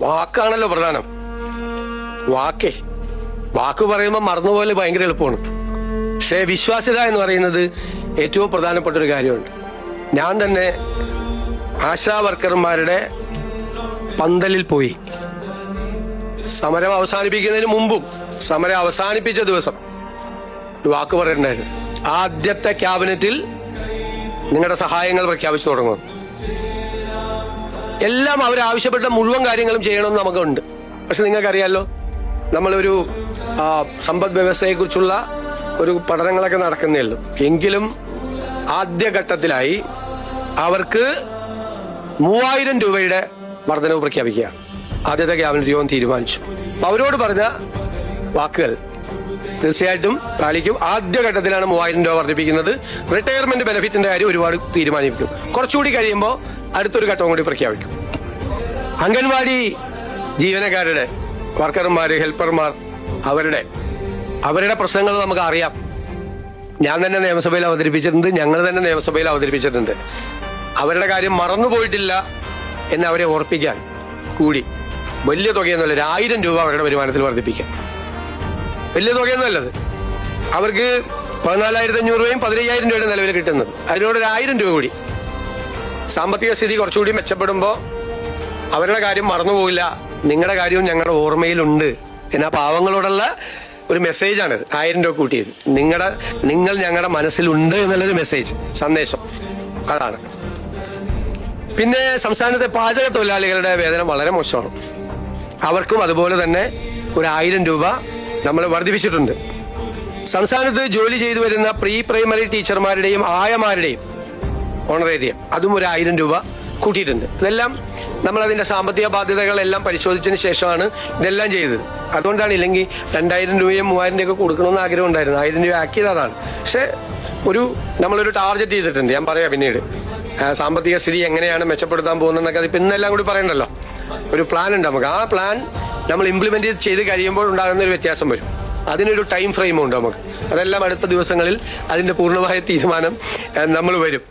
വാക്കാണല്ലോ പ്രധാനം. വാക്ക് പറയുമ്പോൾ മറന്നുപോലെ ഭയങ്കര എളുപ്പമാണ്. പക്ഷേ വിശ്വാസ്യത എന്ന് പറയുന്നത് ഏറ്റവും പ്രധാനപ്പെട്ട ഒരു കാര്യമുണ്ട്. ഞാൻ തന്നെ ആശാ വർക്കർമാരുടെ പന്തലിൽ പോയി സമരം അവസാനിപ്പിക്കുന്നതിന് മുമ്പും സമരം അവസാനിപ്പിച്ച ദിവസം ഒരു വാക്ക് പറയുന്നുണ്ടായിരുന്നു. ആദ്യത്തെ ക്യാബിനറ്റിൽ നിങ്ങളുടെ സഹായങ്ങൾ പ്രഖ്യാപിച്ചു തുടങ്ങും. എല്ലാം അവരാവശ്യപ്പെട്ട മുഴുവൻ കാര്യങ്ങളും ചെയ്യണമെന്ന് നമുക്കുണ്ട്. പക്ഷെ നിങ്ങൾക്കറിയാലോ, നമ്മളൊരു സമ്പദ് വ്യവസ്ഥയെക്കുറിച്ചുള്ള ഒരു പഠനങ്ങളൊക്കെ നടക്കുന്നേ ഉള്ളൂ. എങ്കിലും ആദ്യഘട്ടത്തിലായി അവർക്ക് 3000 രൂപയുടെ വർധനവ് പ്രഖ്യാപിക്കുക ആദ്യത്തെ ക്യാബിനറ്റ് യോഗം തീരുമാനിച്ചു. അവരോട് പറഞ്ഞ വാക്കുകൾ തീർച്ചയായിട്ടും പാലിക്കും. ആദ്യഘട്ടത്തിലാണ് 3000 രൂപ വർദ്ധിപ്പിക്കുന്നത്. റിട്ടയർമെന്റ് ബെനിഫിറ്റിന്റെ കാര്യം ഒരുപാട് തീരുമാനിക്കും. കുറച്ചുകൂടി കഴിയുമ്പോൾ അടുത്തൊരു ഘട്ടവും കൂടി പ്രഖ്യാപിക്കും. അംഗൻവാടി ജീവനക്കാരുടെ, വർക്കർമാർ, ഹെൽപ്പർമാർ, അവരുടെ പ്രശ്നങ്ങൾ നമുക്ക് അറിയാം. ഞാൻ തന്നെ നിയമസഭയിൽ അവതരിപ്പിച്ചിട്ടുണ്ട്, ഞങ്ങൾ തന്നെ നിയമസഭയിൽ അവതരിപ്പിച്ചിട്ടുണ്ട്. അവരുടെ കാര്യം മറന്നുപോയിട്ടില്ല എന്ന് അവരെ ഓർപ്പിക്കാൻ കൂടി വലിയ തുകയൊന്നുമല്ല, 1000 രൂപ അവരുടെ വരുമാനത്തിൽ വർദ്ധിപ്പിക്കാം. വലിയ തുകയൊന്നുമല്ലത്. അവർക്ക് 14,500 രൂപയും 15,000 രൂപയുടെ നിലവിൽ കിട്ടുന്നത്. അതിനോട് 1000 രൂപ കൂടി. സാമ്പത്തിക സ്ഥിതി കുറച്ചുകൂടി മെച്ചപ്പെടുമ്പോൾ അവരുടെ കാര്യം മറന്നുപോകില്ല, നിങ്ങളുടെ കാര്യവും ഞങ്ങളുടെ ഓർമ്മയിലുണ്ട് എന്നാ പാവങ്ങളോടുള്ള ഒരു മെസ്സേജാണ് 1000 രൂപ കൂട്ടിയത്. നിങ്ങൾ ഞങ്ങളുടെ മനസ്സിലുണ്ട് എന്നുള്ളൊരു മെസ്സേജ്, സന്ദേശം അതാണ്. പിന്നെ സംസ്ഥാനത്തെ പാചക തൊഴിലാളികളുടെ വേതനം വളരെ മോശമാണ്. അവർക്കും അതുപോലെ തന്നെ ഒരു 1000 രൂപ നമ്മൾ വർദ്ധിപ്പിച്ചിട്ടുണ്ട്. സംസ്ഥാനത്ത് ജോലി ചെയ്തു വരുന്ന പ്രീ പ്രൈമറി ടീച്ചർമാരുടെയും ആയമാരുടെയും ഓണറേറിയം അതും ഒരു 1000 രൂപ കൂട്ടിയിട്ടുണ്ട്. ഇതെല്ലാം നമ്മളതിന്റെ സാമ്പത്തിക ബാധ്യതകളെല്ലാം പരിശോധിച്ചതിന് ശേഷമാണ് ഇതെല്ലാം ചെയ്തത്. അതുകൊണ്ടാണ്, ഇല്ലെങ്കിൽ 2000 രൂപയും 3000 രൂപയൊക്കെ കൊടുക്കണമെന്ന് ആഗ്രഹം ഉണ്ടായിരുന്നു. 1000 രൂപ ആക്കിയത് അതാണ്. പക്ഷെ നമ്മളൊരു ടാർഗറ്റ് ചെയ്തിട്ടുണ്ട്. ഞാൻ പറയാം പിന്നീട് സാമ്പത്തിക സ്ഥിതി എങ്ങനെയാണ് മെച്ചപ്പെടുത്താൻ പോകുന്നതെന്നൊക്കെ അത് പിന്നെല്ലാം കൂടി പറയണ്ടല്ലോ. ഒരു പ്ലാൻ ഉണ്ട് നമുക്ക്. ആ പ്ലാൻ നമ്മൾ ഇംപ്ലിമെന്റ് ചെയ്ത് കഴിയുമ്പോൾ ഉണ്ടാകുന്ന ഒരു വ്യത്യാസം വരും. അതിനൊരു ടൈം ഫ്രെയിമുണ്ട് നമുക്ക്. അതെല്ലാം അടുത്ത ദിവസങ്ങളിൽ അതിന്റെ പൂർണ്ണമായ തീരുമാനം നമ്മൾ വരും.